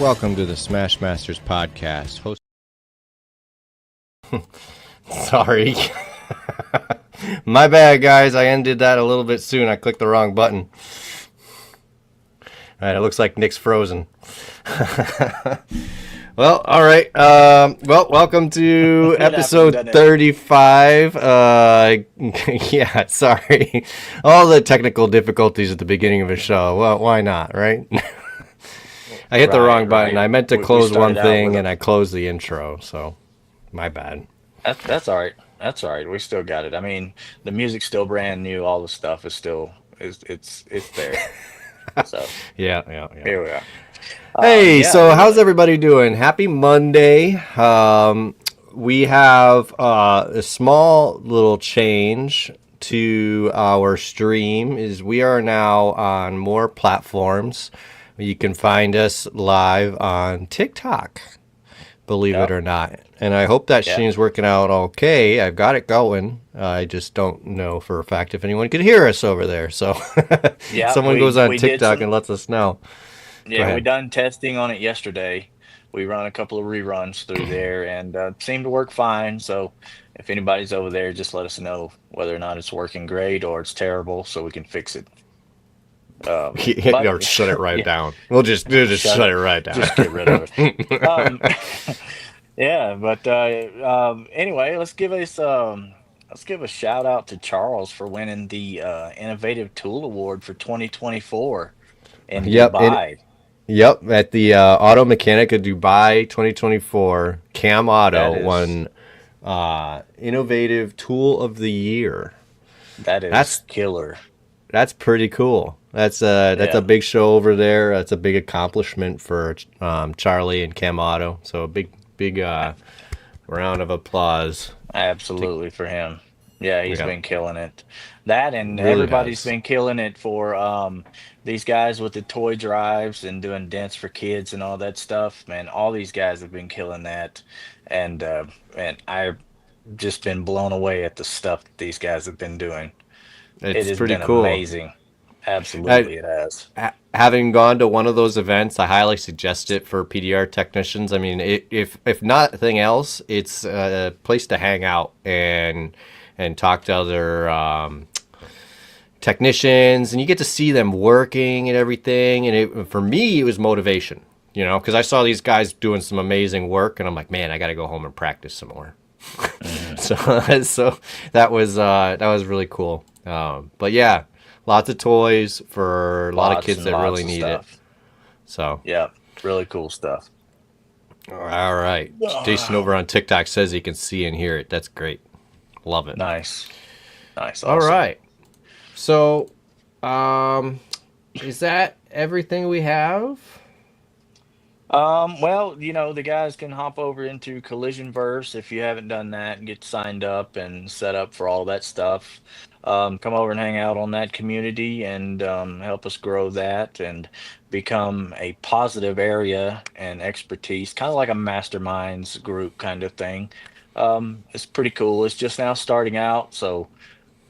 Welcome to the Smash Masters podcast. Sorry. My bad, guys. I ended that a little bit soon. I clicked the wrong button. All right, it looks like Nick's frozen. Well, all right. Welcome to episode 35. Yeah, sorry. All the technical difficulties at the beginning of a show. Well, why not, right? I hit the wrong button. Right. I meant to close one thing, and I closed the intro, so my bad. That's all right. That's all right. We still got it. I mean, the music's still brand new. All the stuff is still it's there. So Yeah. here we are. Hey, Yeah. so how's everybody doing? Happy Monday. We have a small little change to our stream. Is we are now on more platforms. You can find us live on TikTok, believe it or not. And I hope that stream's working out okay. I've got it going. I just don't know for a fact if anyone could hear us over there. So someone goes on TikTok and lets us know. Yeah, we done testing on it yesterday. We run a couple of reruns through there and seemed to work fine. So if anybody's over there, just let us know whether or not it's working great or it's terrible so we can fix it. Or shut it right down. We'll just shut it right down. Just get rid of it. Yeah, but anyway, let's give a shout out to Charles for winning the Innovative Tool Award for 2024 in Dubai. At the Auto Mechanica Dubai 2024, Cam Auto won Innovative Tool of the Year. That's killer. That's pretty cool. That's a big show over there. That's a big accomplishment for Charlie and Cam Auto. So a big round of applause. Absolutely for him. Yeah, he's been killing it. That and really everybody's been killing it for these guys with the toy drives and doing dents for kids and all that stuff. Man, all these guys have been killing that, and I've just been blown away at the stuff that these guys have been doing. It's It has pretty been cool. amazing. Absolutely, it has. Having gone to one of those events, I highly suggest it for PDR technicians. I mean, if nothing else, it's a place to hang out and talk to other technicians, and you get to see them working and everything. And for me, it was motivation, because I saw these guys doing some amazing work, and I'm like, man, I got to go home and practice some more. So that was really cool. But yeah. Lots of toys for a lot of kids that really need it. So yeah, really cool stuff. All right. Jason over on TikTok says he can see and hear it. That's great. Love it. Nice. Awesome. All right. So, is that everything we have? Well, the guys can hop over into Collision Verse if you haven't done that and get signed up and set up for all that stuff. Come over and hang out on that community and help us grow that and become a positive area and expertise, kind of like a masterminds group kind of thing. It's pretty cool. It's just now starting out, so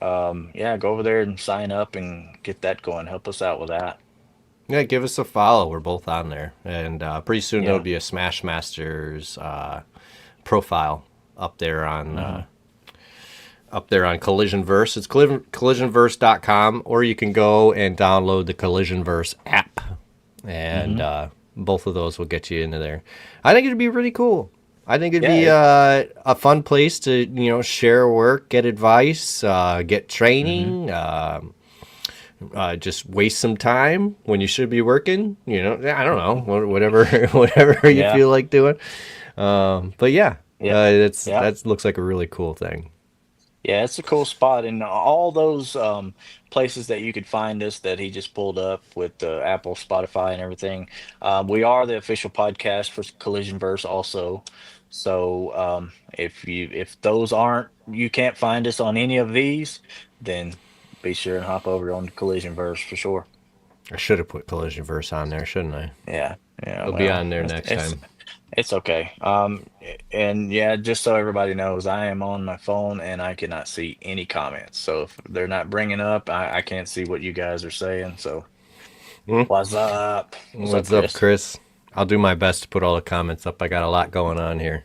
yeah, go over there and sign up and get that going. Help us out with that. Yeah, give us a follow. We're both on there, and pretty soon Yeah. there'll be a Smash Masters profile up there on Collisionverse. It's collisionverse.com, or you can go and download the Collisionverse app, and both of those will get you into there. I think it'd be really cool. I think it'd be a fun place to share work, get advice, get training. Just waste some time when you should be working. I don't know, whatever you feel like doing. But that looks like a really cool thing. Yeah, it's a cool spot, and all those places that you could find us that he just pulled up with Apple, Spotify, and everything. We are the official podcast for Collision Verse, also. So if those aren't, you can't find us on any of these, then be sure and hop over on Collision Verse for sure. I should have put Collisionverse on there, shouldn't I? Yeah, It'll be on there next time. It's okay. And yeah, just so everybody knows, I am on my phone and I cannot see any comments. So if they're not bringing up, I can't see what you guys are saying. So what's up? What's up, Chris? I'll do my best to put all the comments up. I got a lot going on here,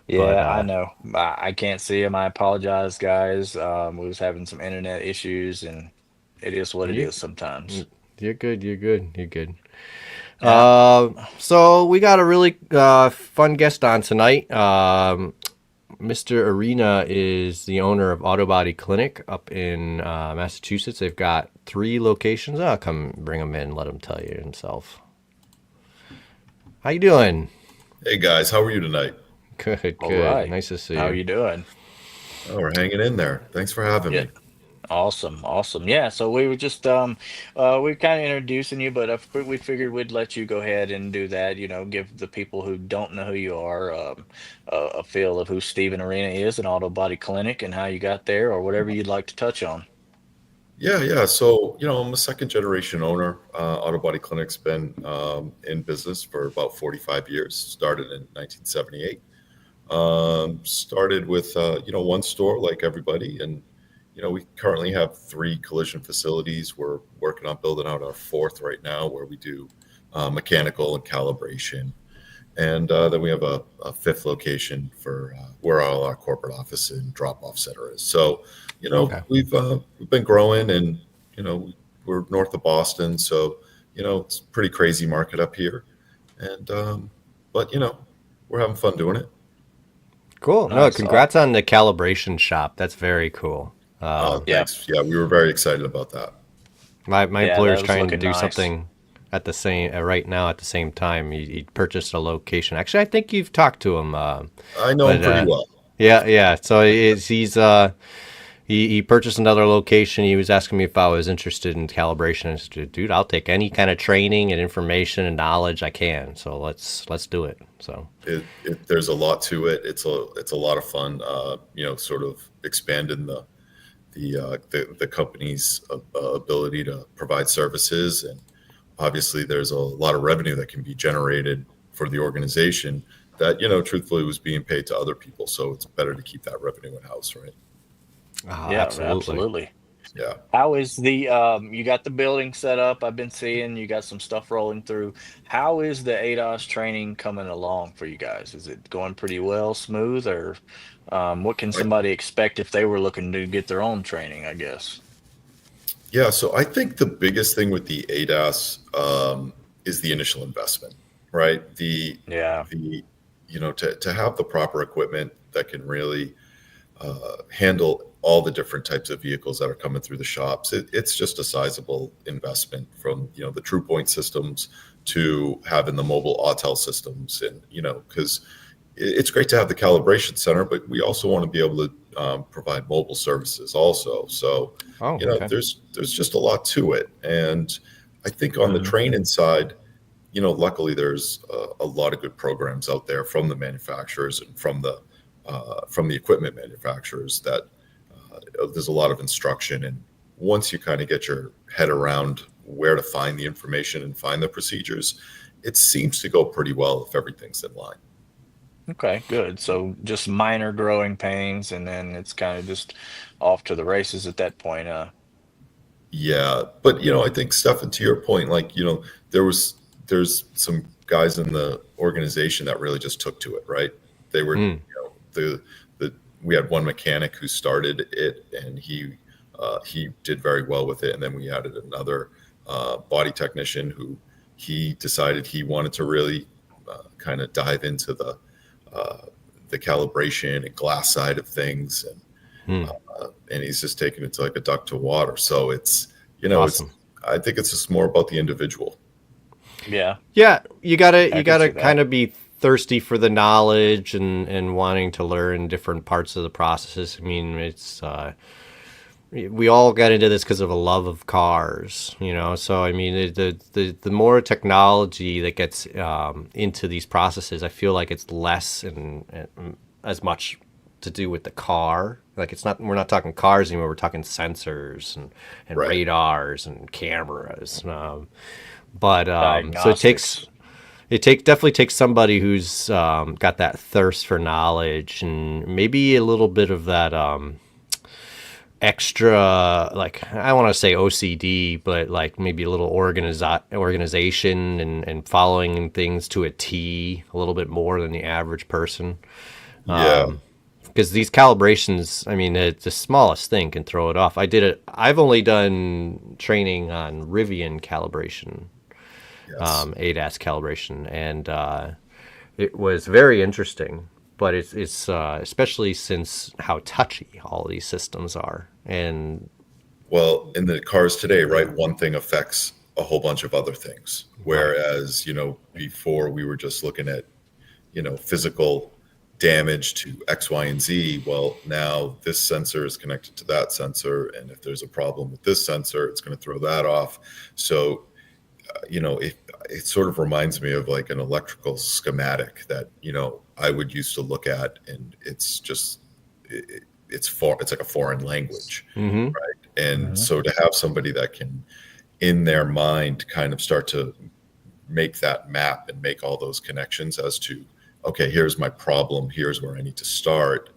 but Yeah, I know. I can't see him. I apologize, guys. We was having some internet issues, and it is what it you is sometimes. you're good. You're good. You're good. Yeah. So we got a really fun guest on tonight. Mr. Arena is the owner of Auto Body Clinic up in Massachusetts. They've got 3 locations. I'll come bring him in. Let him tell you himself. How you doing? Hey guys, how are you tonight? Good, All good. right. Nice to see How are you. you doing? Oh, we're hanging in there. Thanks for having Yeah. me. Awesome, awesome. Yeah, so we were just we kind of introducing you, but we figured we'd let you go ahead and do that, give the people who don't know who you are a feel of who Stephen Arena is, an auto body clinic, and how you got there, or whatever you'd like to touch on. Yeah. So, I'm a second generation owner. Auto Body Clinic's been in business for about 45 years. Started in 1978. Started with, one store like everybody. And, we currently have 3 collision facilities. We're working on building out our 4th right now where we do mechanical and calibration. And then we have a 5th location for where all our corporate office and drop-off center is. So, Okay. we've been growing, and we're north of Boston, so it's a pretty crazy market up here. And but we're having fun doing it. Cool. No, Nice. congrats on the calibration shop. That's very cool. Yeah, Thanks. Yeah, we were very excited about that. My yeah, that employer's was trying to looking do nice. something at the same right now at the same time. He purchased a location. Actually, I think you've talked to him. I know him But pretty well. yeah, yeah. So he purchased another location. He was asking me if I was interested in calibration. I said, dude, I'll take any kind of training and information and knowledge I can. So let's do it. So There's a lot to it. It's a lot of fun. Sort of expanding the company's ability to provide services, and obviously there's a lot of revenue that can be generated for the organization that truthfully was being paid to other people. So it's better to keep that revenue in house, right? Yeah, absolutely. absolutely. Yeah. How is the you got the building set up? I've been seeing you got some stuff rolling through. How is the ADOS training coming along for you guys? Is it going pretty well, smooth, or what can I, somebody expect if they were looking to get their own training, I guess? yeah. So I think the biggest thing with the ADAS is the initial investment, right? Yeah. The to have the proper equipment that can really handle all the different types of vehicles that are coming through the shops. It's just a sizable investment, from the True Point systems to having the mobile Autel systems, and because it's great to have the calibration center, but we also want to be able to provide mobile services also. So Oh, okay. there's just a lot to it, and I think on the Hmm. training side, luckily there's a lot of good programs out there from the manufacturers and from the equipment manufacturers that there's a lot of instruction. And once you kind of get your head around where to find the information and find the procedures, it seems to go pretty well if everything's in line. Okay, good. So just minor growing pains, and then it's kind of just off to the races at that point. Yeah, but I think Stefan, to your point, like there was there's some guys in the organization that really just took to it, right? They were, Mm, the we had one mechanic who started it, and he did very well with it, and then we added another body technician who he decided he wanted to really kind of dive into uh, the calibration and glass side of things, mm. and he's just taking it to like a duck to water. So it's Awesome. I think it's just more about the individual. Yeah, Yeah, you gotta I you can gotta see kind that. of be thirsty for the knowledge and wanting to learn different parts of the processes. I mean, it's we all got into this because of a love of cars, you know. So I mean, the more technology that gets into these processes, I feel like it's less and as much to do with the car. Like it's not we're not talking cars anymore. We're talking sensors and Right. radars and cameras. But so it takes Diagnostics. definitely takes somebody who's got that thirst for knowledge and maybe a little bit of that extra, like, I want to say OCD, but like maybe a little organization and following things to a T a little bit more than the average person. Yeah. Because these calibrations, I mean, the smallest thing can throw it off. I've only done training on Rivian calibration, Yes. ADAS calibration, and it was very interesting. But it's especially since how touchy all these systems are, and Well, in the cars today, right, one thing affects a whole bunch of other things. right. Whereas, before we were just looking at, physical damage to X, Y, and Z. Well, now this sensor is connected to that sensor. And if there's a problem with this sensor, it's going to throw that off. So, it sort of reminds me of like an electrical schematic that, I would used to look at, and it's just, it's like a foreign language. Mm-hmm. And so to have somebody that can, in their mind, kind of start to make that map and make all those connections as to, okay, here's my problem, here's where I need to start,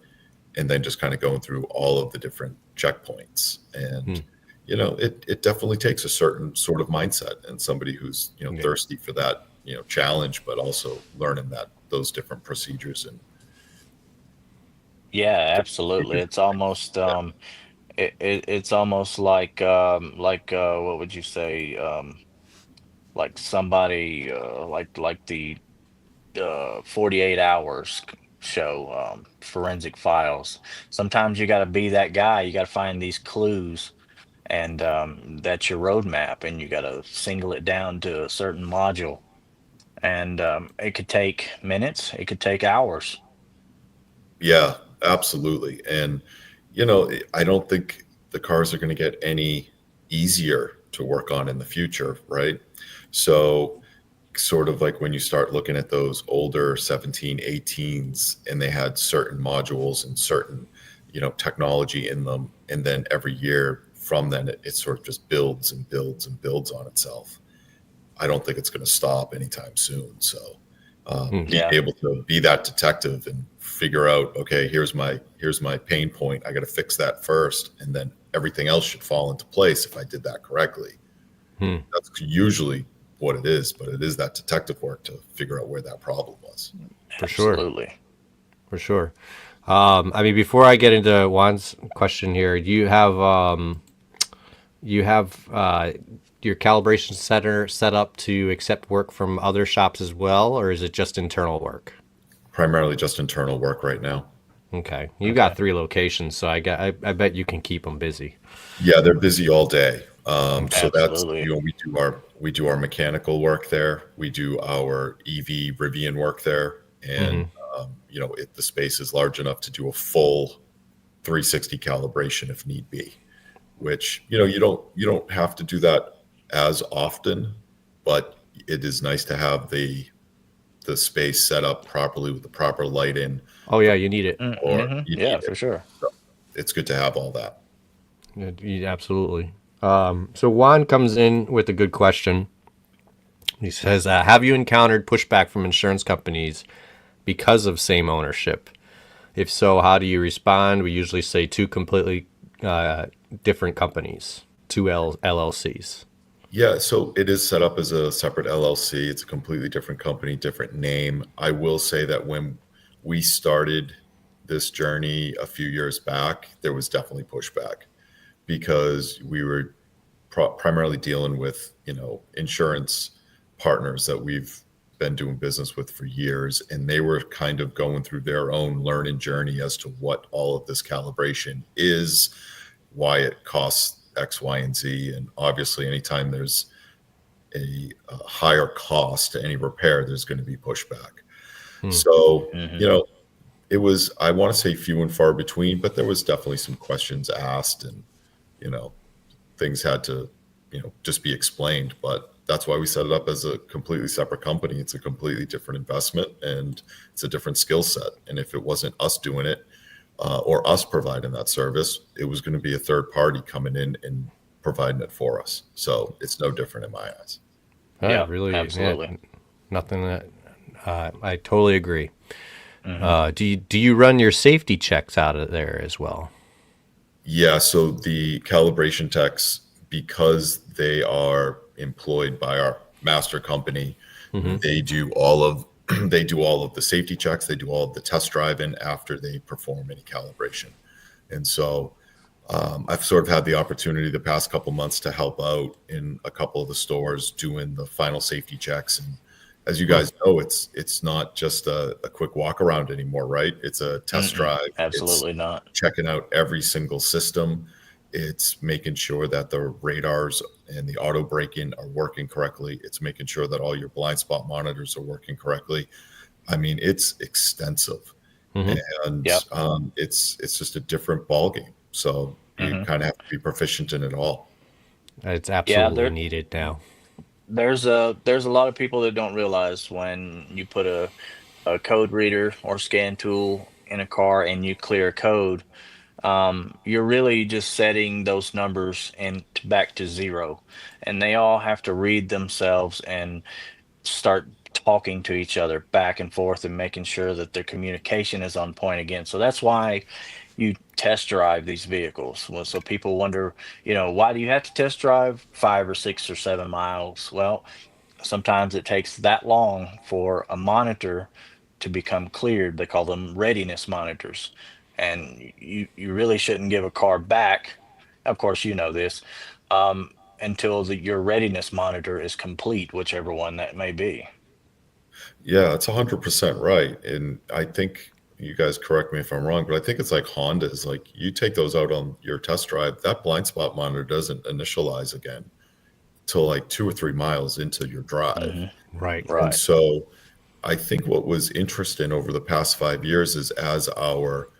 and then just kind of going through all of the different checkpoints. And, it definitely takes a certain sort of mindset and somebody who's, Yeah. thirsty for that, challenge, but also learning those different procedures. And Yeah, absolutely. It's almost it's almost like what would you say, like somebody like the 48 hours show, forensic files. Sometimes you got to be that guy. You got to find these clues, and that's your roadmap, and you got to single it down to a certain module, and it could take minutes, it could take hours. yeah, absolutely. And, I don't think the cars are going to get any easier to work on in the future, right? So, sort of like when you start looking at those older 17, 18s, and they had certain modules and certain, technology in them. And then every year from then, it sort of just builds and builds and builds on itself. I don't think it's going to stop anytime soon. So being Yeah. able to be that detective and figure out, okay, here's my pain point. I got to fix that first, and then everything else should fall into place if I did that correctly. Hmm. That's usually what it is, but it is that detective work to figure out where that problem was. For sure. Absolutely. For sure. I mean, before I get into Juan's question here, do you have your calibration center set up to accept work from other shops as well, or is it just internal work? Primarily just internal work right now. Okay, you Okay. got 3 locations, so I bet you can keep them busy. Yeah, they're busy all day. So that's, Absolutely. we do our mechanical work there. We do our EV Rivian work there, and Hmm. the space is large enough to do a full 360 calibration if need be. Which you don't have to do that as often, but it is nice to have the space set up properly with the proper lighting, Oh yeah, you need it. or you Yeah, need for it. sure. So it's good to have all that. Absolutely. So Juan comes in with a good question. He says, "Have you encountered pushback from insurance companies because of same ownership? If so, how do you respond?" We usually say two completely different companies, two LLCs. Yeah, so it is set up as a separate LLC. It's a completely different company, different name. I will say that when we started this journey a few years back, there was definitely pushback because we were primarily dealing with, insurance partners that we've been doing business with for years, and they were kind of going through their own learning journey as to what all of this calibration is, why it costs X, Y, and Z. And obviously, anytime there's a higher cost to any repair, there's going to be pushback. Hmm. So, Hmm. it was, I want to say, few and far between, but there was definitely some questions asked, and, you know, things had to, just be explained. But that's why we set it up as a completely separate company. It's a completely different investment, and it's a different skill set. And if it wasn't us doing it, or us providing that service, it was going to be a third party coming in and providing it for us. So it's no different in my eyes. Yeah, Really, yeah, absolutely. nothing that I totally agree. Hmm. Do you run your safety checks out of there as well? Yeah, so the calibration techs, because they are employed by our master company, Hmm. they do all of they do all of the safety checks, they do all of the test driving after they perform any calibration. And so I've sort of had the opportunity the past couple months to help out in a couple of the stores doing the final safety checks. And as you guys know, it's not just a quick walk around anymore, right? It's a test Mm-mm, drive. It's absolutely not. checking out every single system. It's making sure that the radars and the auto braking are working correctly. It's making sure that all your blind spot monitors are working correctly. I mean, it's extensive, Hmm. and Yep. it's just a different ball game. So you Hmm. kind of have to be proficient in it all. It's Yeah, absolutely needed now. there's a lot of people that don't realize when you put a code reader or scan tool in a car and you clear a code, you're really just setting those numbers and back to zero, and they all have to read themselves and start talking to each other back and forth and making sure that their communication is on point again. So that's why you test drive these vehicles. Well, so people wonder, why do you have to test drive 5 or 6 or 7 miles? Well, sometimes it takes that long for a monitor to become cleared. They call them readiness monitors. And you really shouldn't give a car back, of course, you know this, until your readiness monitor is complete, whichever one that may be. Yeah, it's 100% right. And I think you guys correct me if I'm wrong, but I think it's like Honda's. Like you take those out on your test drive, that blind spot monitor doesn't initialize again till like 2 or 3 miles into your drive. Hmm. Right. And Right. so I think what was interesting over the past 5 years is as our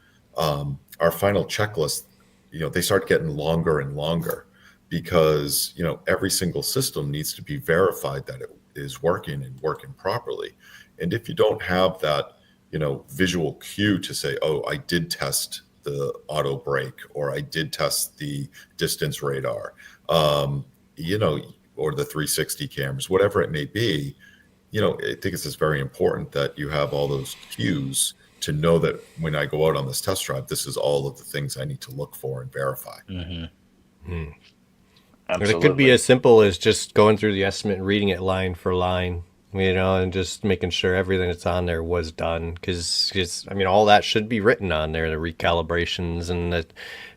final checklist, they start getting longer and longer because every single system needs to be verified that it is working and working properly. And if you don't have that, visual cue to say, oh, I did test the auto brake or I did test the distance radar, you know, or the 360 cameras, whatever it may be, I think it's just very important that you have all those cues to know that when I go out on this test drive, this is all of the things I need to look for and verify. Hmm. Hmm. And it could be Absolutely. as simple as just going through the estimate and reading it line for line, and just making sure everything that's on there was done. Because I mean, all that should be written on there, the recalibrations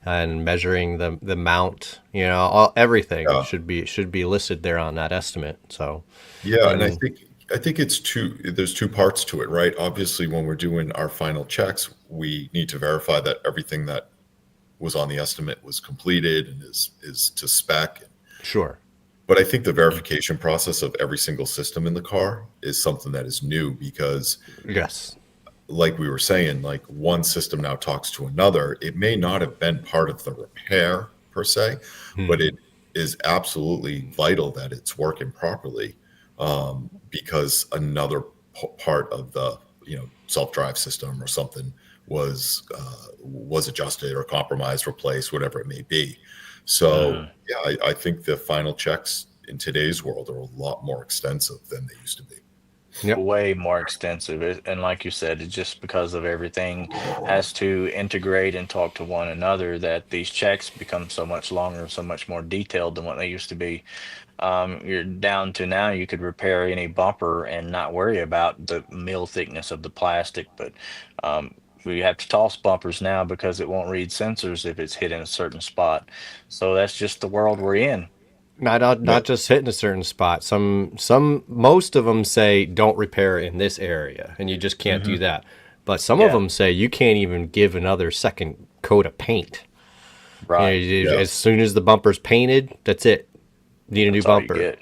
and measuring the mount, everything Yeah, should be listed there on that estimate. So, yeah, and I and think I think it's two. There's two parts to it, right? Obviously, when we're doing our final checks, we need to verify that everything that was on the estimate was completed and is to spec. sure, But I think the verification process of every single system in the car is something that is new because yes, like we were saying, like one system now talks to another. It may not have been part of the repair per se, hmm. but it is absolutely vital that it's working properly because another part of the self-drive system or something was adjusted or compromised, replaced, whatever it may be. So Hmm. yeah, I think the final checks in today's world are a lot more extensive than they used to be. Yep. Way more extensive. And like you said, it's just because of everything has to integrate and talk to one another that these checks become so much longer, so much more detailed than what they used to be. You're down to now you could repair any bumper and not worry about the mil thickness of the plastic, but we have to toss bumpers now because it won't read sensors if it's hit in a certain spot. So that's just the world we're in. Not just hitting a certain spot. Most of them say don't repair in this area, and you just can't do Hmm. that. But some of Yeah, them say you can't even give another second coat of paint. right. Yeah. As soon as the bumper's painted, that's it. Need a new That's all you bumper. get.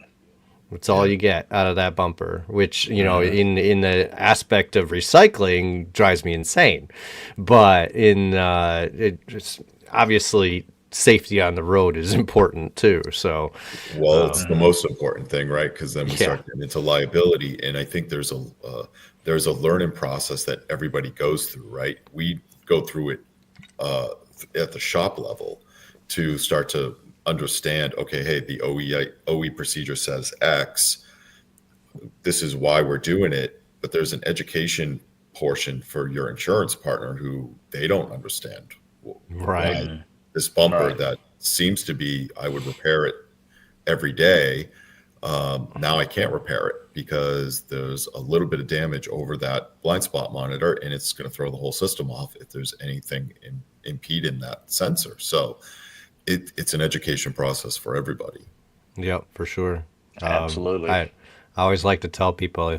That's all Yeah. you get out of that bumper, which, Hmm. in the aspect of recycling drives me insane. But it's obviously safety on the road is important too. So, Well, it's the Hmm. most important thing, right? Because then we yeah, start getting into liability, and I think there's a learning process that everybody goes through, right? We go through it uh, at the shop level to start to understand. Okay, hey, the OE procedure says X. This is why we're doing it, but there's an education portion for your insurance partner who they don't understand why right. Hmm. this bumper Right. that seems to be, I would repair it every day. Now I can't repair it because there's a little bit of damage over that blind spot monitor, and it's going to throw the whole system off if there's anything impeding that sensor. So it's an education process for everybody. Yep, for sure. Absolutely. I always like to tell people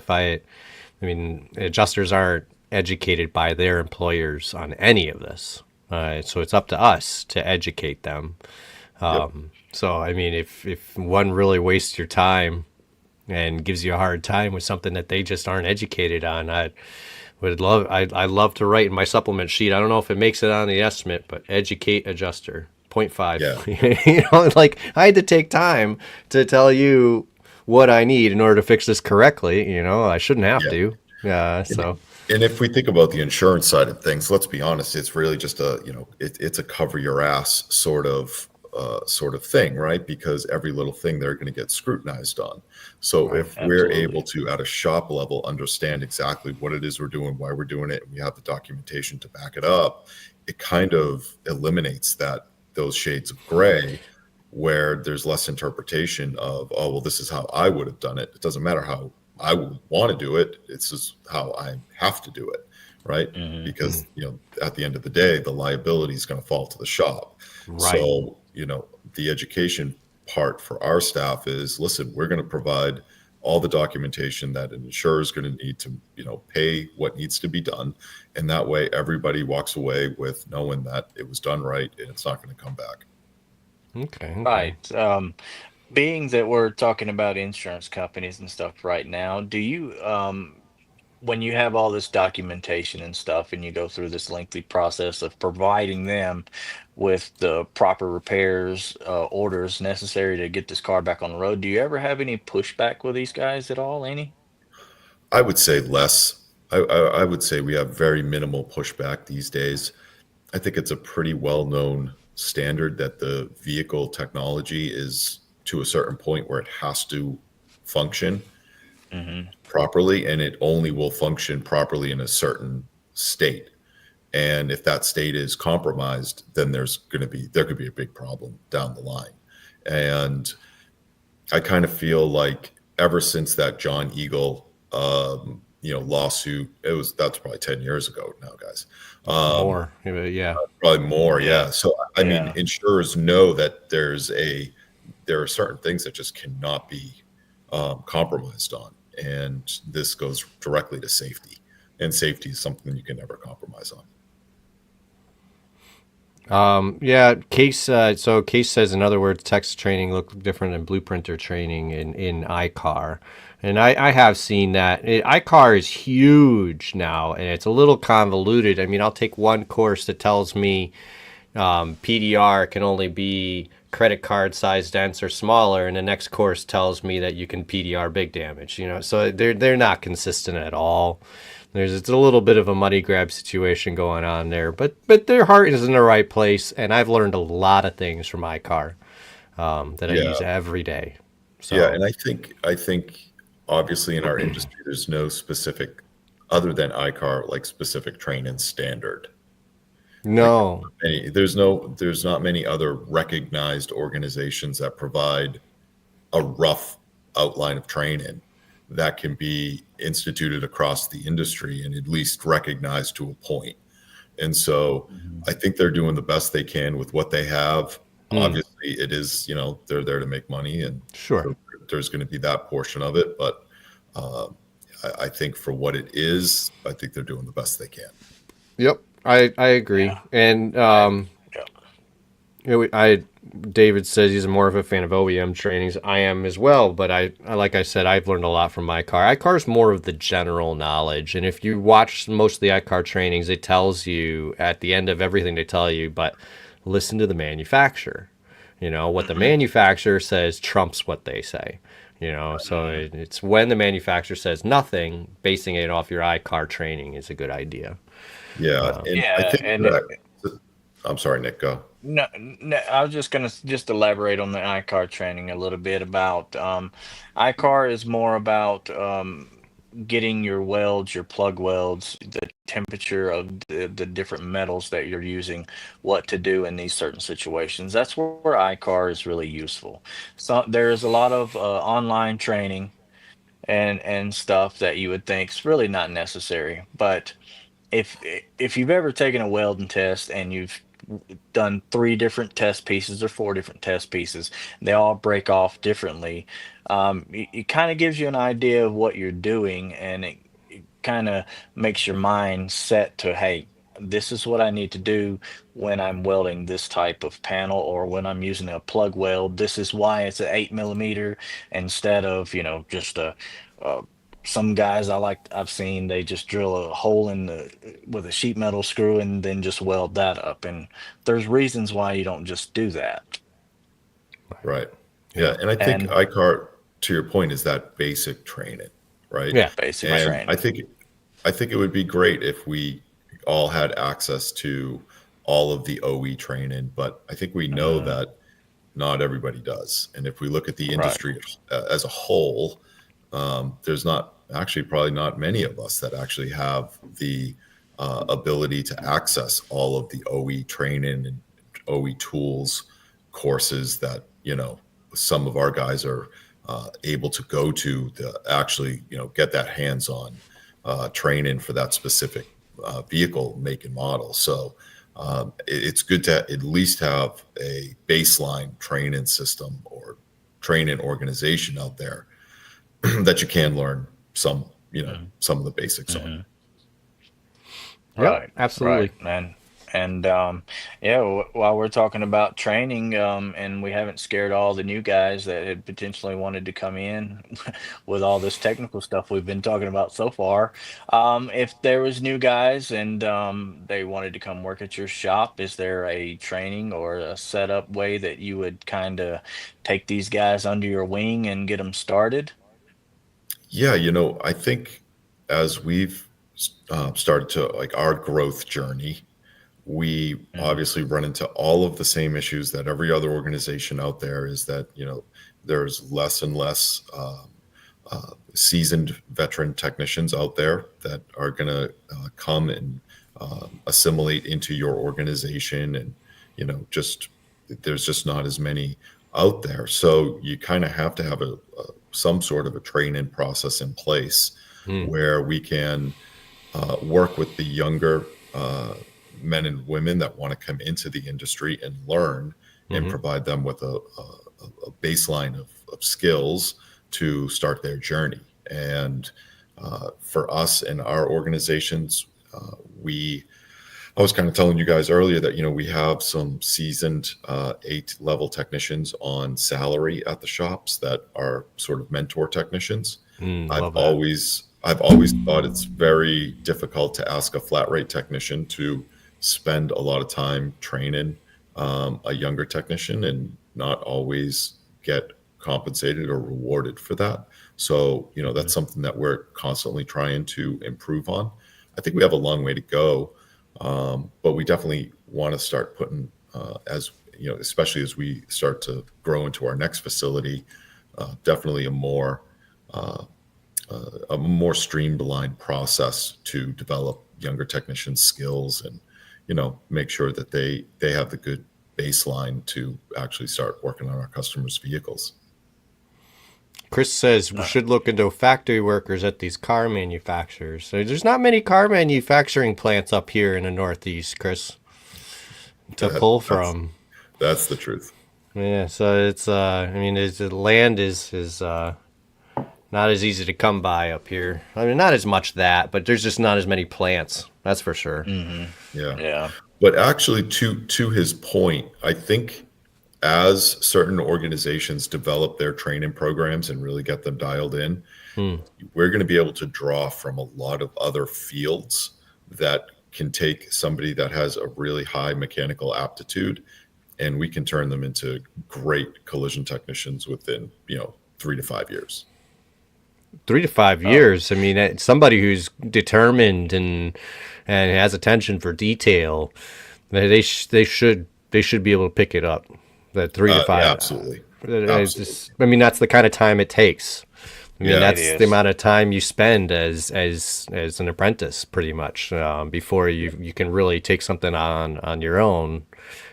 I mean, adjusters aren't educated by their employers on any of this. So it's up to us to educate them. Yep. So, I mean, if one really wastes your time and gives you a hard time with something that they just aren't educated on, I love to write in my supplement sheet. I don't know if it makes it on the estimate, but educate adjuster, point five. Yeah. Like I had to take time to tell you what I need in order to fix this correctly. I shouldn't have Yeah. to. Yeah. So And if we think about the insurance side of things, let's be honest, it's really just it's a cover your ass sort of thing, right? Because every little thing they're going to get scrutinized on. So if we're Absolutely. able to, at a shop level, understand exactly what it is we're doing, why we're doing it, and we have the documentation to back it up, it kind of eliminates those shades of gray where there's less interpretation of, oh, well, this is how I would have done it. It doesn't matter how I would want to do it. It's just how I have to do it, right? Hmm. Because, at the end of the day, the liability is going to fall to the shop. right. So, the education part for our staff is, listen, we're going to provide all the documentation that an insurer is going to need to, pay what needs to be done. And that way everybody walks away with knowing that it was done right and it's not going to come back. Okay. Okay. Right. Being that we're talking about insurance companies and stuff right now, do you, when you have all this documentation and stuff, and you go through this lengthy process of providing them with the proper repairs, orders necessary to get this car back on the road, do you ever have any pushback with these guys at all? Any? I would say less. I would say we have very minimal pushback these days. I think it's a pretty well-known standard that the vehicle technology is to a certain point where it has to function Hmm. properly, and it only will function properly in a certain state. And if that state is compromised, then there could be a big problem down the line. And I kind of feel like ever since that John Eagle, lawsuit, that's probably 10 years ago now, guys. Um, More. Yeah. Probably more, Yeah. yeah. So I mean, Yeah. insurers know that there are certain things that just cannot be compromised on, and this goes directly to safety, and safety is something you can never compromise on. Yeah, Case. So Case says, in other words, text training look different than blueprinter training in iCar, and I have seen that. iCar is huge now, and it's a little convoluted. I mean, I'll take one course that tells me PDR can only be credit card size dense or smaller, and the next course tells me that you can PDR big damage. So they're not consistent at all. It's a little bit of a money grab situation going on there, but their heart is in the right place, and I've learned a lot of things from iCar that I Yeah, use every day. yeah, So and I think obviously in our industry, there's no specific other than iCar like specific training standard. Like no, there's not many other recognized organizations that provide a rough outline of training that can be instituted across the industry and at least recognized to a point. And so Mhm. I think they're doing the best they can with what they have. mm, Obviously, it is, they're there to make money, and sure, so there's going to be that portion of it. But uh, I think for what it is, I think they're doing the best they can. yep, I agree, Yeah. and I, yeah. I David says he's more of a fan of OEM trainings. I am as well, but like I said, I've learned a lot from iCar. iCar is more of the general knowledge, and if you watch most of the iCar trainings, it tells you at the end of everything they tell you, but listen to the manufacturer. What the Hmm. manufacturer says trumps what they say. So Hmm. it's when the manufacturer says nothing, basing it off your iCar training is a good idea. Yeah, and I Yeah. think And that. I'm sorry, Nick. Go. no, no, I was just gonna just elaborate on the iCar training a little bit about iCar is more about getting your welds, your plug welds, the temperature of the different metals that you're using, what to do in these certain situations. That's where iCar is really useful. So there's a lot of online training and stuff that you would think is really not necessary. But if you've ever taken a welding test and you've done three different test pieces or four different test pieces, they all break off differently. It kind of gives you an idea of what you're doing, and it kind of makes your mind set to, hey, this is what I need to do when I'm welding this type of panel, or when I'm using a plug weld. This is why it's an 8 millimeter instead of, just a some guys I've seen, they just drill a hole in the with a sheet metal screw and then just weld that up. And there's reasons why you don't just do that. Right. Yeah. Yeah. And I think And iCar, to your point, is that basic training, right? Yeah. basic And training. I think it would be great if we all had access to all of the OE training, but I think we know Mhm. that not everybody does. And if we look at the Right. industry as a whole, there's not actually probably not many of us that actually have the ability to access all of the OE training and OE tools courses that some of our guys are able to go to actually get that hands-on training for that specific vehicle make and model. So it's good to at least have a baseline training system or training organization out there that you can learn Mhm. some of the basics on. Mhm. Yep. Right, right, Absolutely. man. And yeah, while we're talking about training, and we haven't scared all the new guys that had potentially wanted to come in with all this technical stuff we've been talking about so far. If there was new guys and they wanted to come work at your shop, is there a training or a setup way that you would kind of take these guys under your wing and get them started? Yeah, I think as we've started to like our growth journey, we Hmm. obviously run into all of the same issues that every other organization out there is that, there's less and less seasoned veteran technicians out there that are going to come and assimilate into your organization. And, just there's just not as many out there. So you kind of have to have some sort of a training process in place Hmm. where we can work with the younger men and women that want to come into the industry and learn and Hmm. provide them with a baseline of skills to start their journey. And for us and our organizations, we I was kind of telling you guys earlier that we have some seasoned 8 level technicians on salary at the shops that are sort of mentor technicians. Love that. I've always thought it's very difficult to ask a flat rate technician to spend a lot of time training a younger technician and not always get compensated or rewarded for that. So that's something that we're constantly trying to improve on. I think we have a long way to go, but we definitely want to start putting, as especially as we start to grow into our next facility, definitely uh, a more streamlined process to develop younger technicians' skills and make sure that they have the good baseline to actually start working on our customers' vehicles. Chris says we Uh, should look into factory workers at these car manufacturers. So there's not many car manufacturing plants up here in the Northeast, Chris, to pull that's from. that's the truth. Yeah, so it's I mean, the land is not as easy to come by up here. I mean, not as much that, but there's just not as many plants. That's for sure. mhm. Yeah. Yeah. But actually, to his point, I think as certain organizations develop their training programs and really get them dialed in, Hmm. we're going to be able to draw from a lot of other fields that can take somebody that has a really high mechanical aptitude, and we can turn them into great collision technicians within 3 to 5 years. 3 to 5 Oh, years. I mean, somebody who's determined and has attention for detail, they should be able to pick it up. That 3 to 5. Absolutely, I absolutely. just, I mean, that's the kind of time it takes I mean, Yeah. It that's the is. amount of time you spend as an apprentice, pretty much, before you can really take something on your own,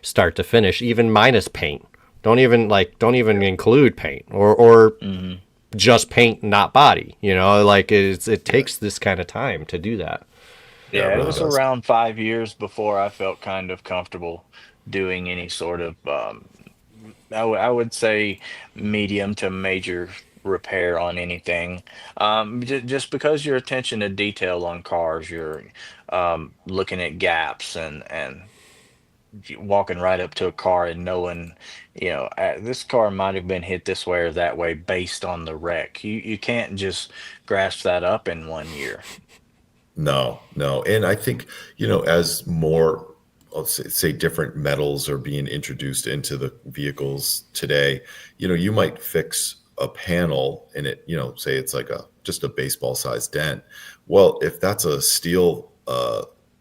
start to finish, even minus paint. Don't even include paint or Hmm. just paint, not body. Like it Right. takes this kind of time to do that. Yeah, it Yeah, it really was does. around 5 years before I felt kind of comfortable doing any sort of, I would say, medium to major repair on anything. Just because your attention to detail on cars, you're looking at gaps and walking right up to a car and knowing, this car might have been hit this way or that way based on the wreck. You can't just grasp that up in 1 year. No, no. And I think, as more, let's say different metals are being introduced into the vehicles today, you might fix a panel and it, say it's like just a baseball sized dent. Well, if that's a steel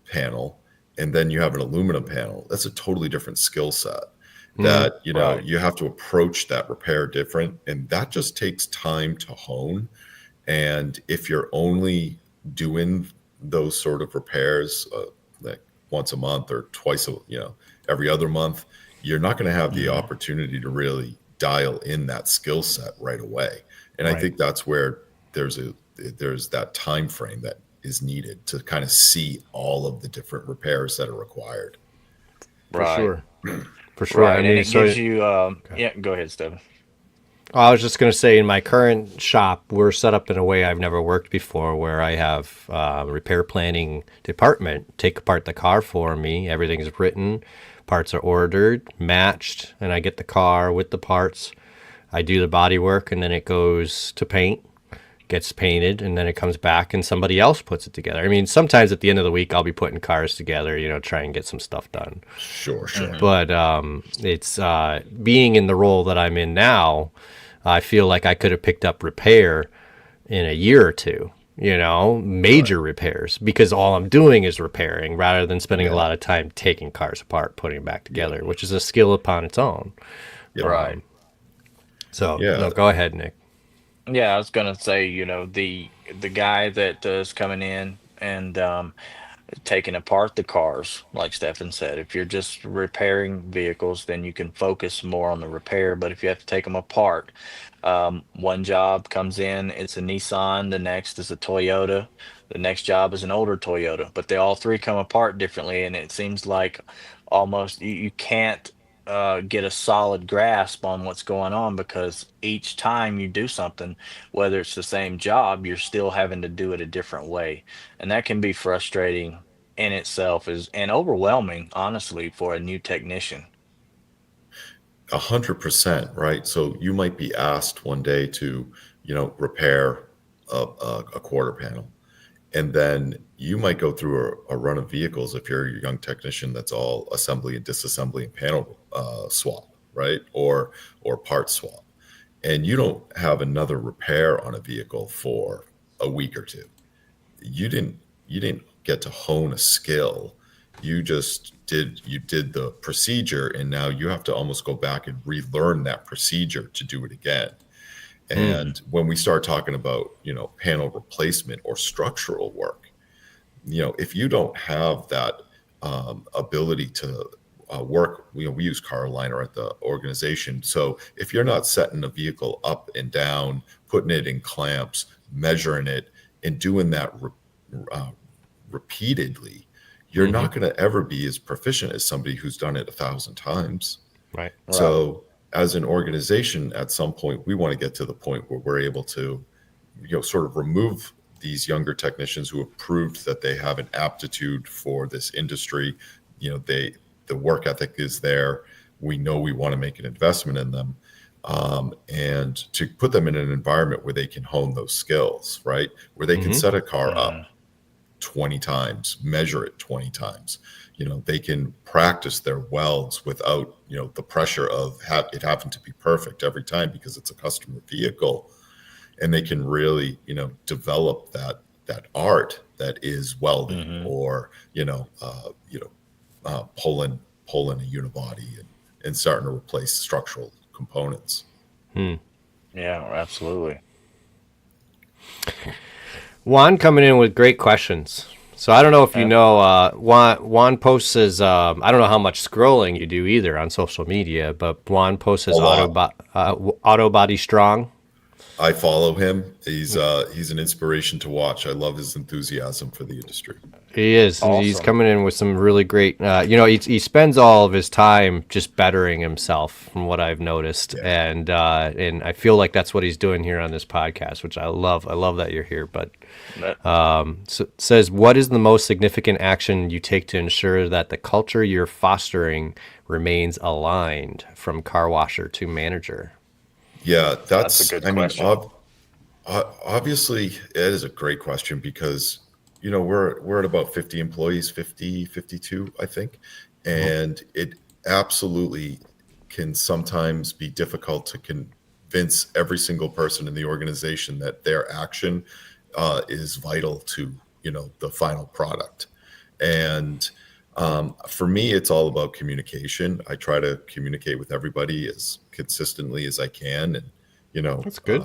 panel and then you have an aluminum panel, that's a totally different skill set Hmm. that, Right. you have to approach that repair different. And that just takes time to hone. And if you're only doing those sort of repairs like once a month or twice every other month, you're not going to have the Hmm. opportunity to really dial in that skill set right away. And I Right. think that's where there's that time frame that is needed to kind of see all of the different repairs that are required. For Right. sure. For sure. I Right. And mean, it gives so you, okay. yeah, go ahead, Stephen. I was just going to say, in my current shop, we're set up in a way I've never worked before, where I have a repair planning department take apart the car for me. Everything's written, parts are ordered, matched, and I get the car with the parts. I do the body work, and then it goes to paint, gets painted, and then it comes back, and somebody else puts it together. I mean, sometimes at the end of the week, I'll be putting cars together, try and get some stuff done. Sure, sure. Hmm. But it's being in the role that I'm in now, I feel like I could have picked up repair in a year or two, Right. major repairs, because all I'm doing is repairing rather than spending a Yeah. lot of time taking cars apart, putting them back Yep. together, which is a skill upon its own. Yep. Right. So, Yeah. no, go ahead, Nick. Yeah, I was gonna say, the guy that is coming in and taking apart the cars, like Stefan said. If you're just repairing vehicles, then you can focus more on the repair. But if you have to take them apart, one job comes in, it's a Nissan, the next is a Toyota, the next job is an older Toyota, but they all three come apart differently. And it seems like almost you can't get a solid grasp on what's going on because each time you do something, whether it's the same job, you're still having to do it a different way, and that can be frustrating in itself is and overwhelming, honestly, for a new technician. 100%, right? So you might be asked one day to, repair a quarter panel. And then you might go through a run of vehicles if you're a young technician that's all assembly and disassembly and panel swap, right? Or part swap. And you don't have another repair on a vehicle for a week or two. You didn't get to hone a skill. You did the procedure, and now you have to almost go back and relearn that procedure to do it again. Hmm. Hmm. And when we start talking about, panel replacement or structural work, if you don't have that ability to work, we use car liner at the organization. So if you're not setting a vehicle up and down, putting it in clamps, measuring it, and doing that uh, repeatedly, you're Mm-hmm. not going to ever be as proficient as somebody who's done it 1,000 times. Right. Right. So as an organization, at some point, we want to get to the point where we're able to, sort of remove these younger technicians who have proved that they have an aptitude for this industry. The work ethic is there. We know we want to make an investment in them, and to put them in an environment where they can hone those skills, right? Where they can Mm-hmm. set a car Hmm. up 20 times, measure it 20 times. They can practice their welds without, the pressure of it having to be perfect every time because it's a customer vehicle. And they can really, develop that art that is welding Hmm. or, pulling a unibody and starting to replace structural components. Hmm. Yeah, absolutely. Juan coming in with great questions. So I don't know if you know, Juan posts his, I don't know how much scrolling you do either on social media, but Juan posts his A lot. auto body strong. I follow him. He's an inspiration to watch. I love his enthusiasm for the industry. He is. He's Awesome. coming in with some really great. He spends all of his time just bettering himself, from what I've noticed, Yeah. and I feel like that's what he's doing here on this podcast, which I love. I love that you're here. But That- so it says, what is the most significant action you take to ensure that the culture you're fostering remains aligned, from car washer to manager? Yeah, That's a good I mean, question. obviously, it is a great question because, we're at about 50 employees, 50, 52, I think. And it absolutely can sometimes be difficult to convince every single person in the organization that their action is vital to, the final product. And for me, it's all about communication. I try to communicate with everybody as consistently as I can, and That's good.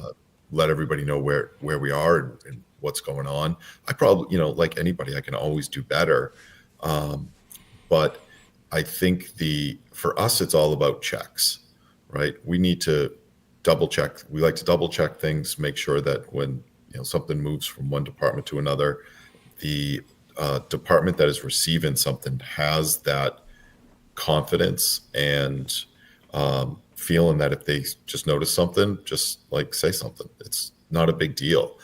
let everybody know where we are and what's going on. I probably, like anybody, I can always do better, but I think for us, it's all about checks, right? We need to double check. We like to double check things, make sure that when something moves from one department to another, the department that is receiving something has that confidence and feeling that if they just notice something, just like say something. It's not a big deal.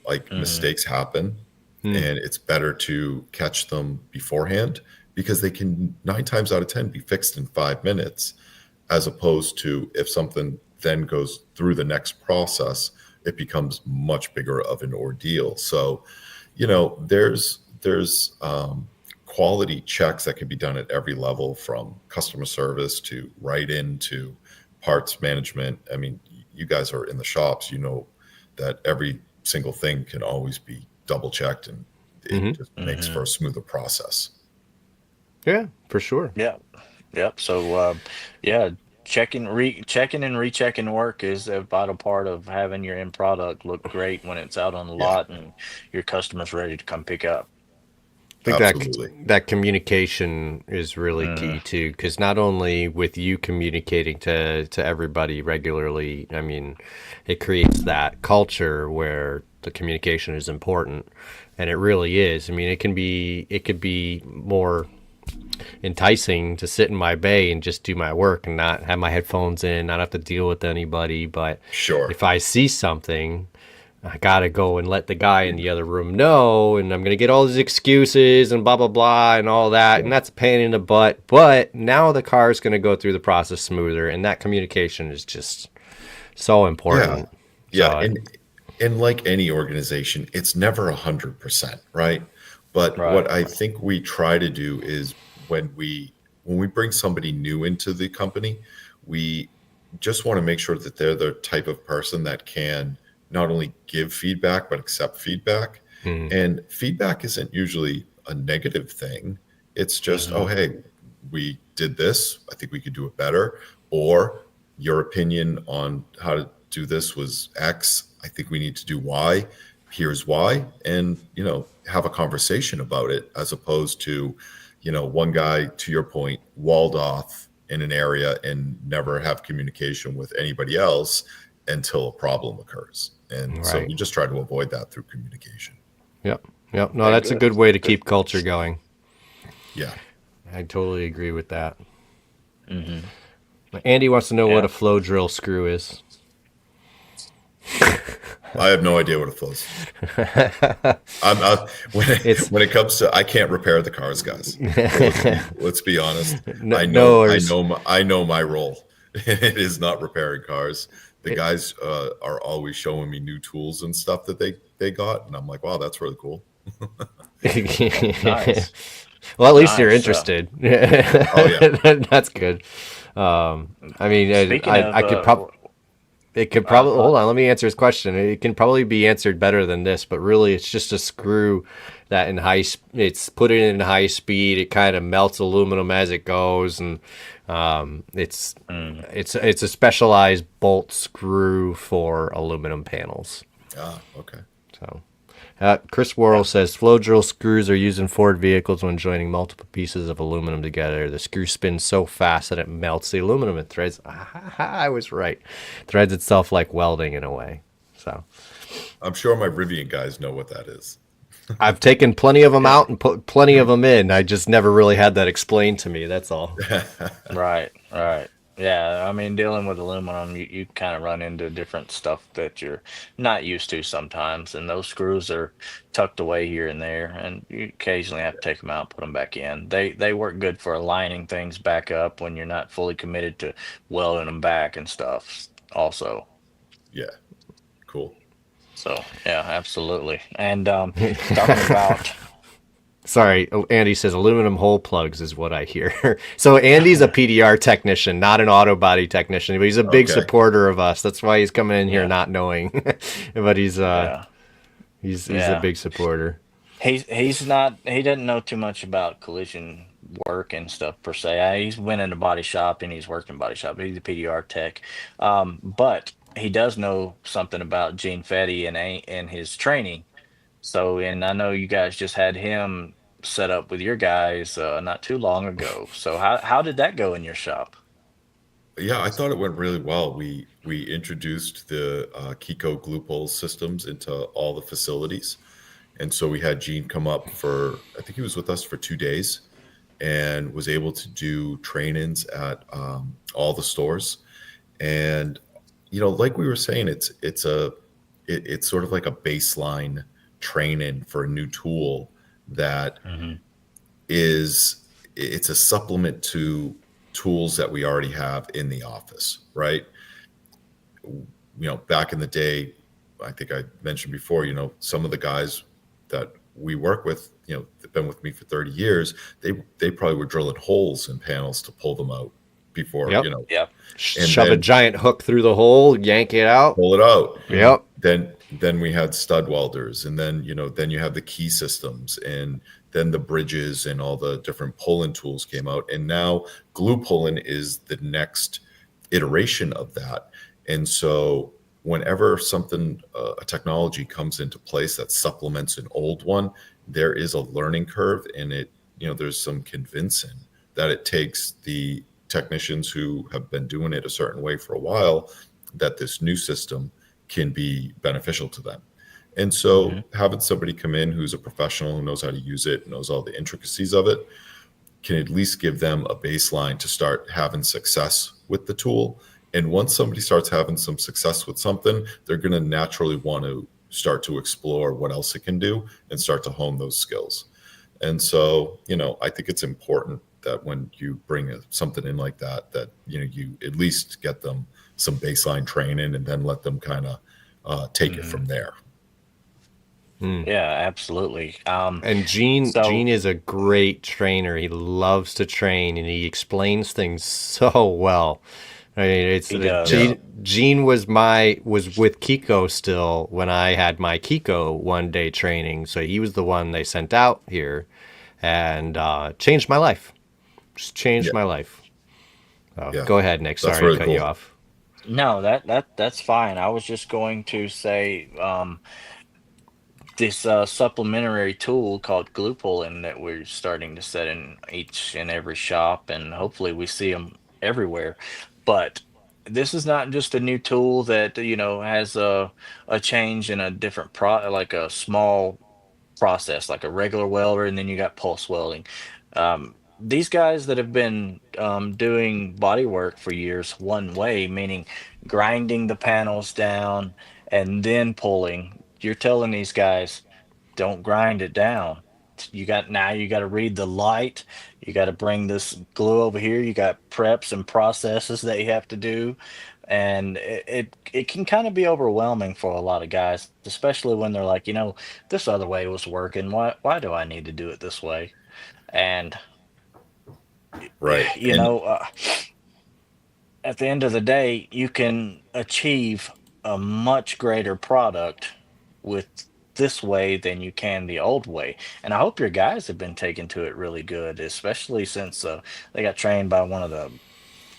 Like Mhm. mistakes happen, Hmm. and it's better to catch them beforehand because they can 9 times out of 10 be fixed in 5 minutes, as opposed to if something then goes through the next process, it becomes much bigger of an ordeal. So, there's quality checks that can be done at every level, from customer service to right into parts management. I mean, you guys are in the shops, that every single thing can always be double checked, and it Hmm. just makes for Mhm. a smoother process. Yeah, for sure. Yeah. Yep. So, yeah, checking and rechecking work is a vital part of having your end product look great when it's out on the Yeah, lot and your customer's ready to come pick up. I think absolutely. that communication is really Mm, key too, because not only with you communicating to everybody regularly, I mean, it creates that culture where the communication is important, and it really is. I mean, it could be more enticing to sit in my bay and just do my work and not have my headphones in, not have to deal with anybody. But Sure. if I see something, I gotta go and let the guy in the other room know, and I'm gonna get all these excuses and blah blah blah and all that, and Yeah. that's a pain in the butt. But now the car's gonna go through the process smoother, and that communication is just so Yeah. important. Yeah. So And like any organization, it's never 100%, right? But right. what I think we try to do is when we bring somebody new into the company, we just want to make sure that they're the type of person that can not only give feedback but accept feedback. mm, And feedback isn't usually a negative thing. It's just, oh, Hmm. hey, we did this. I think we could do it better. Or your opinion on how to do this was X. I think we need to do Y. Here's why. And, have a conversation about it, as opposed to, one guy, to your point, walled off in an area and never have communication with anybody else until a problem occurs. And so right. we just try to avoid that through communication. Yep. Yep. No, Yeah, that's a good. good way to Good. keep culture going. Yeah. I totally agree with that. Hmm. Andy wants to know what Yeah. a flow drill screw is. I have no idea what it flows. It's When it comes to, I can't repair the cars, guys. Let's be honest. no, no worries. I know my role. It is not repairing cars. The guys are always showing me new tools and stuff that they got, and I'm like, wow, that's really cool. Nice. Well, at least you're Nice. interested. Oh yeah, That's good. I mean, Speaking of, I could probably. It could uh, probably hold on. Let me answer his question. It can probably be answered better than this, but really, it's just a screw that it's put it in high speed. It kind of melts aluminum as it goes, and it's mm, it's a specialized bolt screw for aluminum panels. okay. So. Chris Worrell says flow drill screws are used in Ford vehicles when joining multiple pieces of aluminum together. The screw spins so fast that it melts the aluminum and threads. I was right. Threads itself like welding in a way. So I'm sure my Rivian guys know what that is. I've taken plenty of them out and put plenty of them in. I just never really had that explained to me. That's all. Right, right. Yeah, I mean, dealing with aluminum, you kind of run into different stuff that you're not used to sometimes, and those screws are tucked away here and there, and you occasionally have to take them out, put them back in. They work good for aligning things back up when you're not fully committed to welding them back and stuff, also. Yeah, cool. So, yeah, absolutely. And talking about, Sorry, Andy says aluminum hole plugs is what I hear. So Andy's a PDR technician, not an auto body technician, but he's a big Okay. supporter of us. That's why he's coming in here yeah, not knowing, but yeah, he's a yeah. big supporter. He's not he doesn't know too much about collision work and stuff per se. He's went into body shop and he's worked in body shop. He's a PDR tech, but he does know something about Gene Fetty and his training. So, and I know you guys just had him set up with your guys not too long ago. So, how did that go in your shop? Yeah, I thought it went really well. We introduced the Kiko glue pole systems into all the facilities, and so we had Gene come up for, I think he was with us for 2 days, and was able to do train-ins at all the stores. And like we were saying, it's sort of like a baseline training for a new tool that Hmm. it's a supplement to tools that we already have in the office, right? Back in the day, I think I mentioned before, some of the guys that we work with, they've been with me for 30 years. They probably were drilling holes in panels to pull them out before, Yep. Yep. and Shove a then giant hook through the hole, yank it out. pull it out. Hmm. Yep. Then we had stud welders, and then you have the key systems, and then the bridges and all the different pulling tools came out, and now glue pulling is the next iteration of that. And so whenever something a technology comes into place that supplements an old one, there is a learning curve, and there's some convincing that it takes the technicians who have been doing it a certain way for a while, that this new system can be beneficial to them. And Hmm. so having somebody come in who's a professional, who knows how to use it, knows all the intricacies of it, can at least give them a baseline to start having success with the tool. And once somebody starts having some success with something, they're going to naturally want to start to explore what else it can do and start to hone those skills. And so, I think it's important that when you bring something in like that, you at least get them some baseline training and then let them kind of take it Hmm. from there. Mm. Yeah, absolutely. And Gene So is a great trainer. He loves to train and he explains things so well. I mean, it's he Yeah. does. Gene was with Kiko still when I had my Kiko 1 day training. So he was the one they sent out here and changed my life. Just changed Yeah. my life. So Yeah. go ahead, Nick. That's Sorry to really cut you cool. off. No, that's fine. I was just going to say this supplementary tool called glue pulling that we're starting to set in each and every shop, and hopefully we see them everywhere. But this is not just a new tool that has a change in a different like a small process, like a regular welder, and then you got pulse welding. These guys that have been doing body work for years one way, meaning grinding the panels down and then pulling, you're telling these guys, don't grind it down. You got to read the light. You got to bring this glue over here. You got preps and processes that you have to do, and it can kind of be overwhelming for a lot of guys, especially when they're like, this other way was working. Why do I need to do it this way? And Right. you And know, uh, at the end of the day, you can achieve a much greater product with this way than you can the old way. And I hope your guys have been taken to it really good, especially since they got trained by one of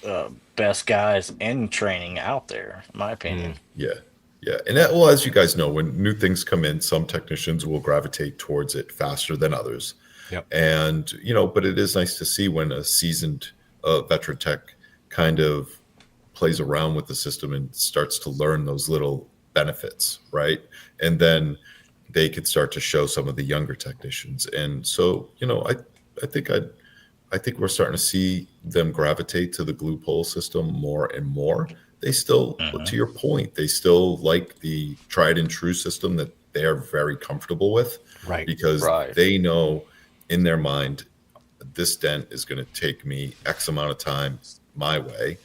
the best guys in training out there, in my opinion. Mm. yeah, Yeah, and that, well, as you guys know, when new things come in, some technicians will gravitate towards it faster than others. Yep. And, but it is nice to see when a seasoned veteran tech kind of plays around with the system and starts to learn those little benefits, right? And then they could start to show some of the younger technicians. And so, I think I think we're starting to see them gravitate to the glue pull system more and more. They still, Hmm. to your point, they still like the tried and true system that they are very comfortable with, Right. because Right. they know in their mind this dent is going to take me X amount of time my way,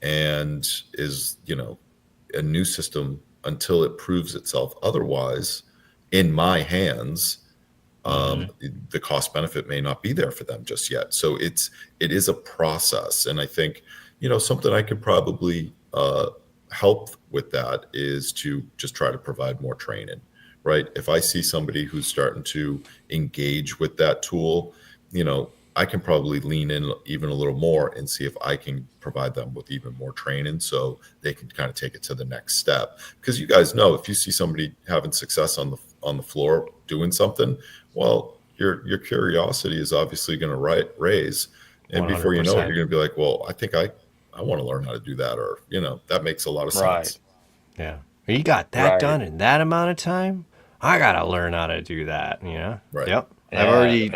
and is, a new system until it proves itself otherwise in my hands. Hmm. The cost benefit may not be there for them just yet. So it is a process, and I think something I could probably help with that is to just try to provide more training. Right? If I see somebody who's starting to engage with that tool, I can probably lean in even a little more and see if I can provide them with even more training so they can kind of take it to the next step. Because you guys know, if you see somebody having success on the floor doing something, well, your curiosity is obviously going to raise, and before you know it, 100%. you're going to be like, well, I think I want to learn how to do that, or that makes a lot of Right. sense. Yeah. You got that Right. done in that amount of time? I got to learn how to do that, Right. Yep. I've Yeah. already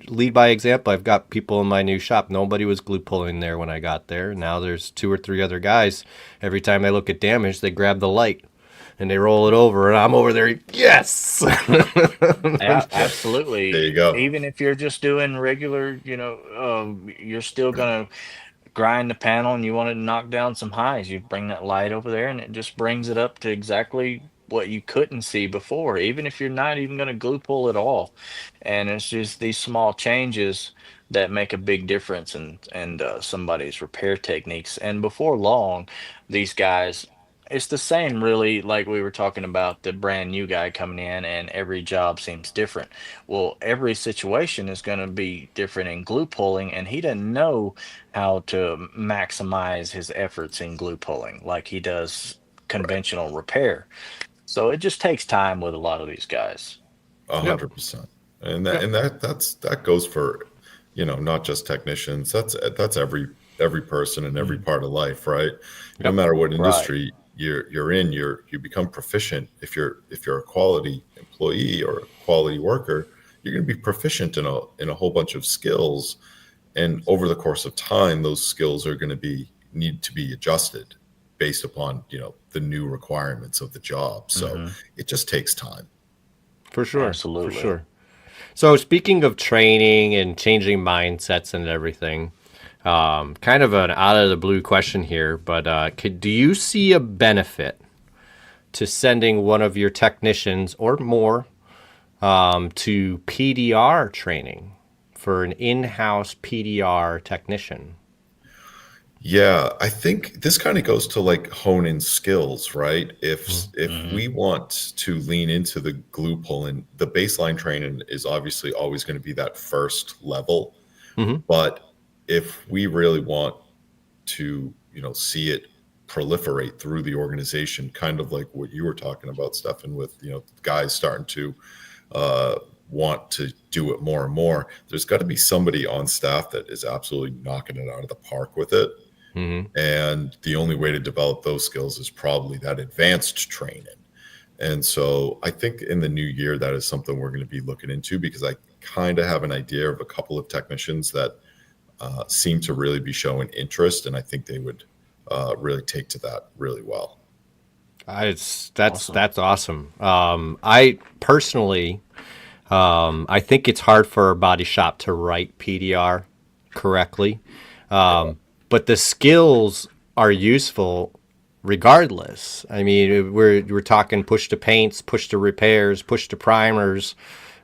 lead by example. I've got people in my new shop. Nobody was glue pulling there when I got there. Now there's 2 or 3 other guys. Every time I look at damage, they grab the light and they roll it over, and I'm over there. Yes. Yeah, Yep. There absolutely. you go. Even if you're just doing regular, you're still gonna grind the panel and you want to knock down some highs, you bring that light over there and it just brings it up to exactly what you couldn't see before, even if you're not even going to glue pull at all. And it's just these small changes that make a big difference in somebody's repair techniques. And before long, these guys, it's the same really, like we were talking about the brand new guy coming in and every job seems different. Well, every situation is going to be different in glue pulling, and he doesn't know how to maximize his efforts in glue pulling like he does Right. conventional repair. So it just takes time with a lot of these guys. Yep. 100%. And Yep. that goes for, not just technicians. That's every person in every Mhm. part of life, right? No Yep. matter what Right. industry you're in, you become proficient. If you're a quality employee or a quality worker, you're going to be proficient in a whole bunch of skills. And over the course of time, those skills are going to need to be adjusted based upon, the new requirements of the job. So Hmm. it just takes time. For sure. For Absolutely. sure. So speaking of training and changing mindsets and everything, kind of an out of the blue question here, but do you see a benefit to sending one of your technicians or more to PDR training for an in-house PDR technician? Yeah, I think this kind of goes to like honing skills, right? If Hmm. we want to lean into the glue pulling, the baseline training is obviously always going to be that first level. Mm-hmm. But if we really want to, see it proliferate through the organization, kind of like what you were talking about, Stefan, with, guys starting to uh, want to do it more and more, there's got to be somebody on staff that is absolutely knocking it out of the park with it. Mm-hmm. And the only way to develop those skills is probably that advanced training. And so I think in the new year, that is something we're going to be looking into, because I kind of have an idea of a couple of technicians that seem to really be showing interest. And I think they would really take to that really well. Awesome. That's awesome. I personally, I think it's hard for a body shop to write PDR correctly. Yeah. But the skills are useful regardless. I mean, we're talking push to paints, push to repairs, push to primers.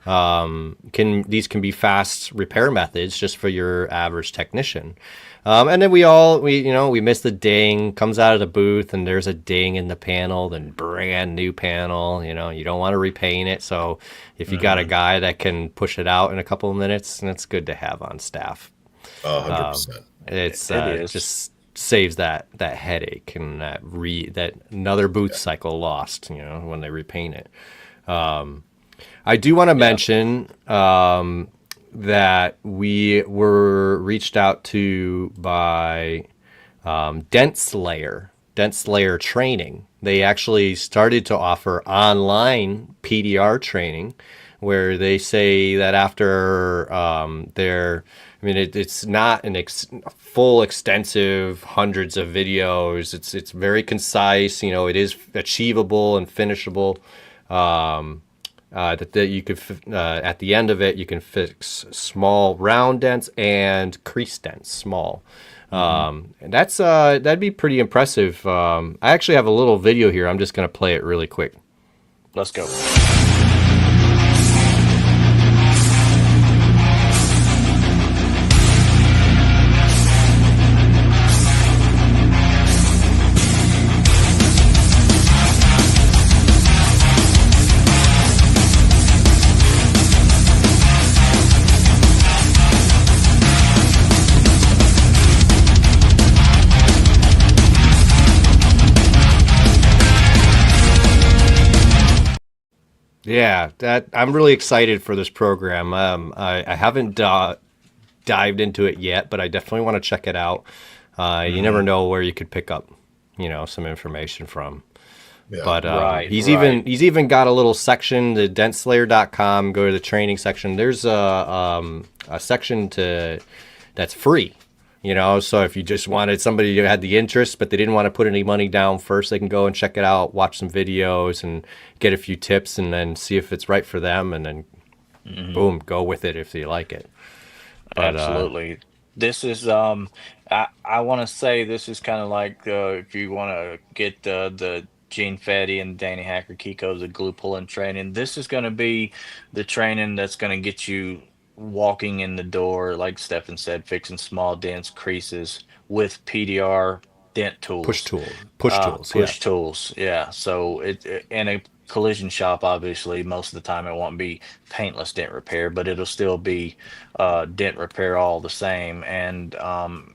These can be fast repair methods just for your average technician. And then we miss the ding, comes out of the booth and there's a ding in the panel, then brand new panel. You don't want to repaint it. So if you got a Hmm. guy that can push it out in a couple of minutes, that's good to have on staff. 100%. It's It is. just saves that headache and that another boot cycle lost, when they repaint it. I do want to mention that we were reached out to by Dent Slayer Training. They actually started to offer online PDR training, where they say that after it's not full extensive hundreds of videos. It's very concise. It is achievable and finishable. That you could at the end of it, you can fix small round dents and crease dents, small. And that'd be pretty impressive. I actually have a little video here. I'm just going to play it really quick. Let's go. Yeah, I'm really excited for this program. I haven't dived into it yet, but I definitely want to check it out. You never know where you could pick up, some information from. Yeah. But he's even got a little section, the dentslayer.com. Go to the training section. There's a section that's free. So if you just wanted somebody who had the interest, but they didn't want to put any money down first, they can go and check it out, watch some videos, and get a few tips, and then see if it's right for them, and then boom, go with it if they like it. But, Absolutely. This is I want to say this is kind of like if you want to get the Gene Fetty and Danny Hacker Kiko, the glue pulling training. This is going to be the training that's going to get you walking in the door, like Stefan said, fixing small dents, creases with PDR dent push tools. tools, yeah. Push tools, yeah. So in a collision shop, obviously, most of the time it won't be paintless dent repair, but it'll still be dent repair all the same. And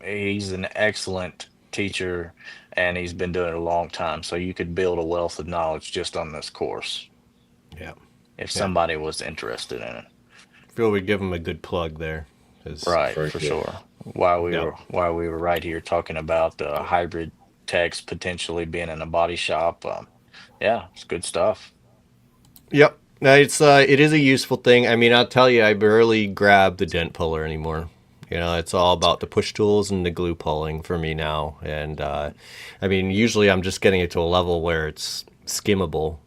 he's an excellent teacher, and he's been doing it a long time. So you could build a wealth of knowledge just on this course Yeah. if somebody was interested in it. Feel we give him a good plug there. Right, Very for good. sure. While we were right here talking about hybrid techs potentially being in a body shop, yeah, it's good stuff. Yep. No, it is a useful thing. I mean, I'll tell you, I barely grab the dent puller anymore. It's all about the push tools and the glue pulling for me now. And I mean, usually I'm just getting it to a level where it's skimmable.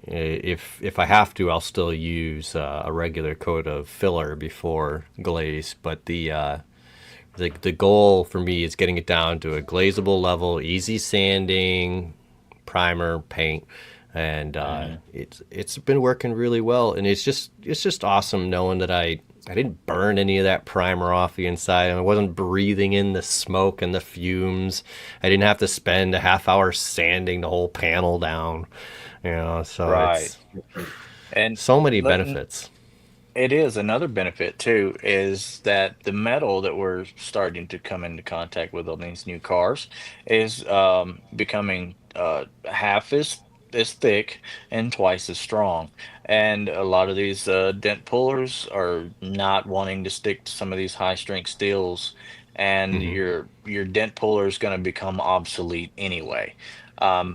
If I have to, I'll still use a regular coat of filler before glaze. But the goal for me is getting it down to a glazable level, easy sanding, primer, paint, and it's been working really well. And it's just awesome knowing that I didn't burn any of that primer off the inside. I wasn't breathing in the smoke and the fumes. I didn't have to spend a half hour sanding the whole panel down. So Right. And so many let- benefits. it is another benefit too, is that the metal that we're starting to come into contact with on these new cars is becoming half as thick and twice as strong. And a lot of these dent pullers are not wanting to stick to some of these high strength steels, and hmm your dent puller is going to become obsolete anyway.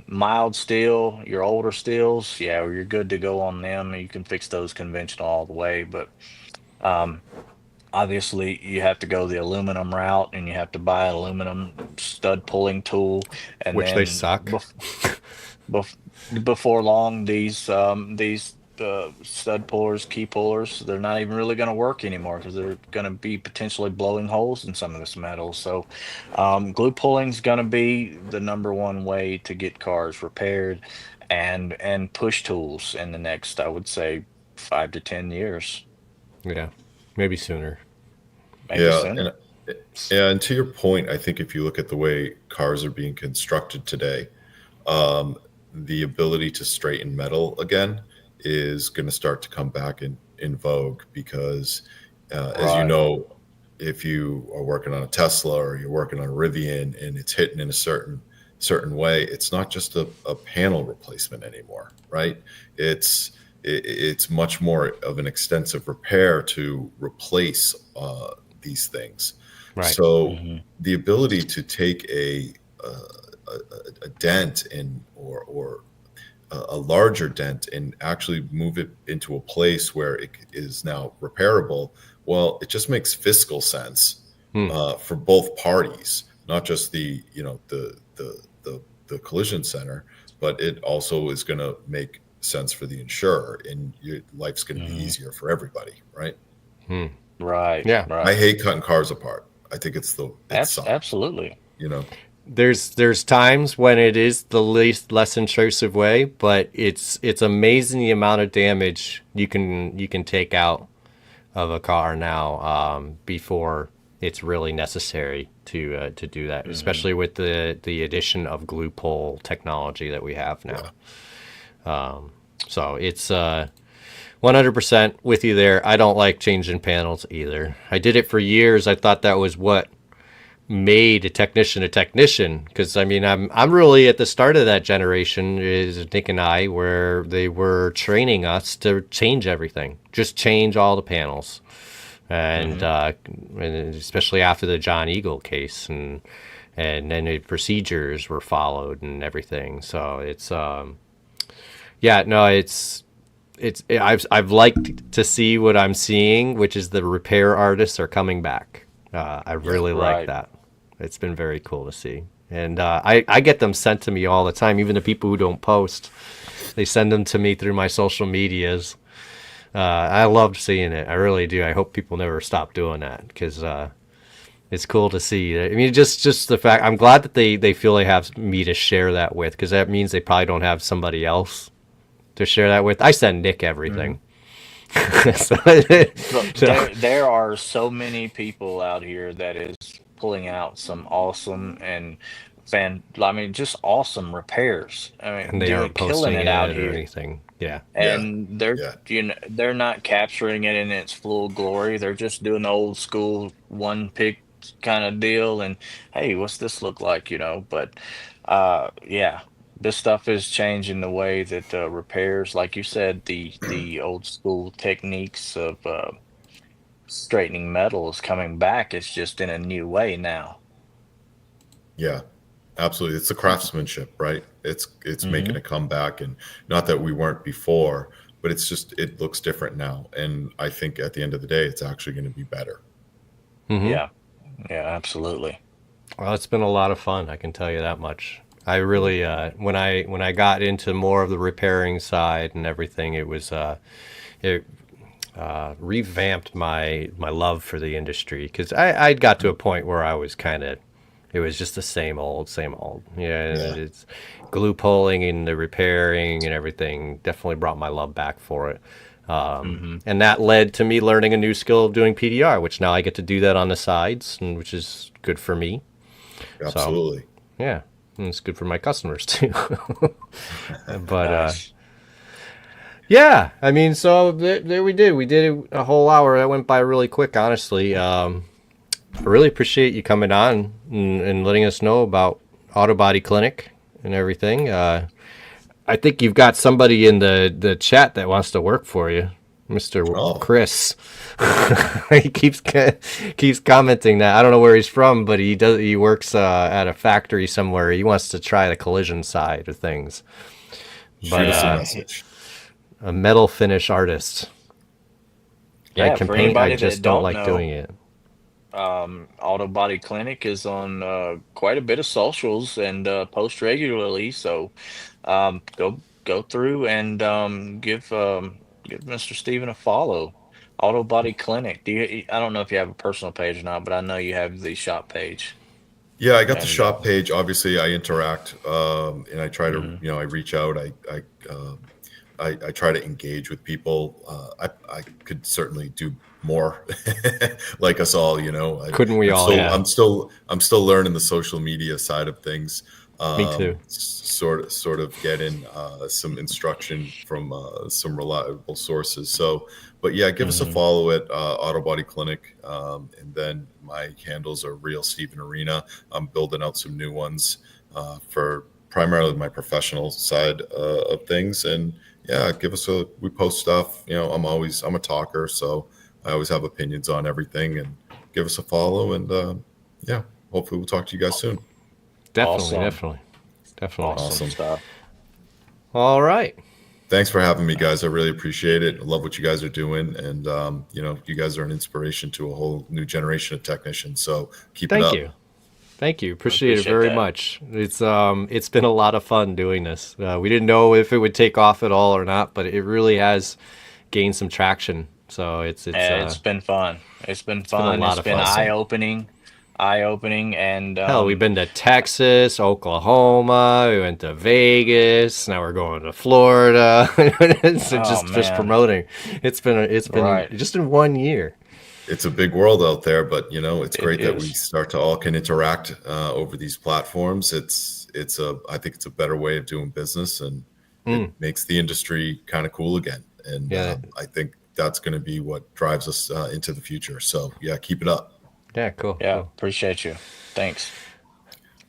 Mild steel, your older steels, yeah, you're good to go on them. You can fix those conventional all the way, but um, obviously you have to go the aluminum route, and you have to buy an aluminum stud pulling tool, and Which they then suck. bef- before long, these stud pullers, key pullers, they're not even really going to work anymore because they're going to be potentially blowing holes in some of this metal. So, glue pulling is going to be the number one way to get cars repaired, and push tools in the next, I would say, 5 to 10 years, Yeah, maybe sooner. maybe Yeah, sooner. and to your point, I think if you look at the way cars are being constructed today, um, the ability to straighten metal again is going to start to come back in vogue because, as you Right. know, if you are working on a Tesla or you're working on a Rivian and it's hitting in a certain way, it's not just a panel replacement anymore, right? It's much more of an extensive repair to replace these things. Right. So Hmm. the ability to take a dent in or a larger dent and actually move it into a place where it is now repairable, well, it just makes fiscal sense Hmm. for both parties, not just the collision center, but it also is going to make sense for the insurer, and your life's going to be Hmm. easier for everybody, right? Hmm. Right, Yeah. I right. hate cutting cars apart. I think it sucks, Absolutely. you know. There's times when it is the least less intrusive way, but it's amazing the amount of damage you can take out of a car now, before it's really necessary to do that, Hmm. especially with the addition of glue pull technology that we have now. Yeah. So it's 100% with you there. I don't like changing panels either. I did it for years. I thought that was what made a technician, because I mean I'm really at the start of that generation, is Nick and I, where they were training us to change everything, just change all the panels, and Hmm. and especially after the John Eagle case, and then the procedures were followed and everything. So it's yeah, no, I've liked to see what I'm seeing, which is the repair artists are coming back. I Yeah. really like Right. that. It's been very cool to see. And I get them sent to me all the time, even the people who don't post. They send them to me through my social medias. I love seeing it. I really do. I hope people never stop doing that, because it's cool to see. I mean, just the fact, I'm glad that they feel they have me to share that with, because that means they probably don't have somebody else to share that with. I send Nick Mhm. everything. so, Look, so, there are so many people out here that is pulling out some awesome and I mean, just awesome repairs. I and mean, they doing aren't killing posting it out it or here. anything. Yeah. Yeah. And Yeah. they're not capturing it in its full glory. They're just doing the old school one pick kind of deal. And hey, what's this look like? But yeah, this stuff is changing the way that repairs, like you said, the old school techniques of straightening metal is coming back. It's just in a new way now. Yeah, absolutely. It's the craftsmanship, right? It's making Hmm. a comeback, and not that we weren't before, but it's just it looks different now. And I think at the end of the day, it's actually going to be better. Mm-hmm. Yeah, yeah, absolutely. Well, it's been a lot of fun. I can tell you that much. I really, Mhm. when I got into more of the repairing side and everything, it revamped my love for the industry, because I'd got to a point where I was kind of, it was just the same old, same old. Yeah, Yeah. it's glue pulling and the repairing and everything definitely brought my love back for it. Hmm. And that led to me learning a new skill of doing PDR, which now I get to do that on the sides, and which is good for me. So Absolutely. yeah, and it's good for my customers too. but Nice. yeah, I mean, so there we did. We did a whole hour. That went by really quick, honestly. I really appreciate you coming on and letting us know about Auto Body Clinic and everything. I think you've got somebody in the chat that wants to work for you, Mr. Oh, Chris. he keeps commenting that. I don't know where he's from, but he works at a factory somewhere. He wants to try the collision side of things. shoot But us a Yeah. message. a metal finish artist. I Yeah, can for paint. I anybody that just don't don't like doing know, it. Auto Body Clinic is on quite a bit of socials and post regularly. So go through and give Mr. Steven a follow. Auto Body Clinic. I don't know if you have a personal page or not, but I know you have the shop page. Yeah, I got the And shop page. Obviously, I interact, and I try to, mhm. I reach out. I try to engage with people. I could certainly do more, like us all. Couldn't we I'm all? still, Yeah, Yeah. I'm still learning the social media side of things. me too. Sort of getting some instruction from some reliable sources. So, But yeah, give us a Hmm. follow at Auto Body Clinic, and then my handles are Real Steven Arena. I'm building out some new ones for primarily my professional side of things. And yeah, we post stuff. I'm a talker, so I always have opinions on everything. And give us a follow, and yeah, hopefully we'll talk to you guys soon. Definitely, Awesome. definitely, definitely. Awesome Awesome. stuff. All right. Thanks for having me, guys. I really appreciate it. I love what you guys are doing, and you guys are an inspiration to a whole new generation of technicians. So keep it Thank up. you. Thank you. I Appreciate it appreciate very that. much. It's been a lot of fun doing this. We didn't know if it would take off at all or not, but it really has gained some traction. So It's been fun. It's been it's been a fun. lot It's of been fun. Awesome. eye opening, and Hell, we've been to Texas, Oklahoma, we went to Vegas, now we're going to Florida. It's oh just man, promoting. It's been right. just in 1 year. It's a big world out there, but it's It great that we is. start to all can interact over these platforms. I think it's a better way of doing business, and it Mm, makes the industry kind of cool again. And yeah, I think that's going to be what drives us into the future. So yeah, keep it up. yeah, cool, Yeah, cool. appreciate you. Thanks.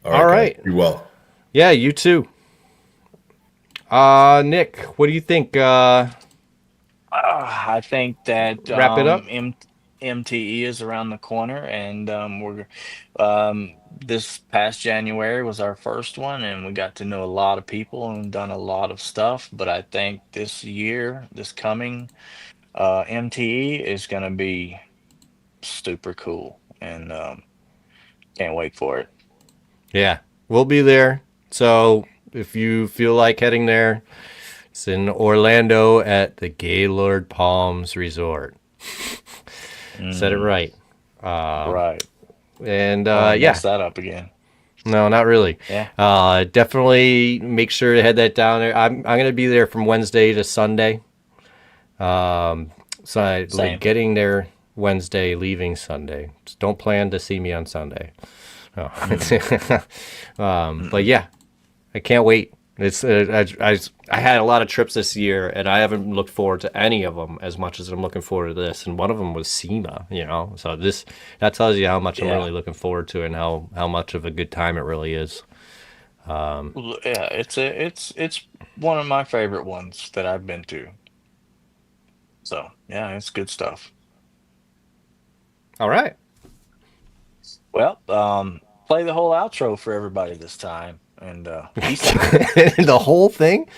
All All right, guys. right. Be well. Yeah, you too. Nick, what do you think? I think that Wrap it up? MTE is around the corner, and this past January was our first one, and we got to know a lot of people and done a lot of stuff. But I think this year, this coming MTE is going to be super cool, and can't wait for it. Yeah, we'll be there. So if you feel like heading there, it's in Orlando at the Gaylord Palms Resort. Said it Mm, right. right. And I want to yeah, mess that up again. no, not really. Yeah, Definitely make sure to head that down there. I'm gonna be there from Wednesday to Sunday. So like same. getting there Wednesday, leaving Sunday. Just don't plan to see me on Sunday. Oh. Mm, But mm-mm. yeah, I can't wait. I had a lot of trips this year, and I haven't looked forward to any of them as much as I'm looking forward to this. And one of them was SEMA, So that tells you how much I'm Yeah. really looking forward to, and how much of a good time it really is. Yeah, it's one of my favorite ones that I've been to. So yeah, it's good stuff. All right, Well, play the whole outro for everybody this time, and peace out. the whole thing.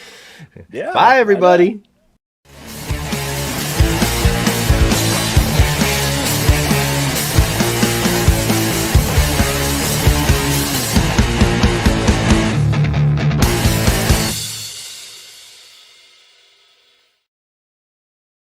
Yeah, Bye, why not? everybody.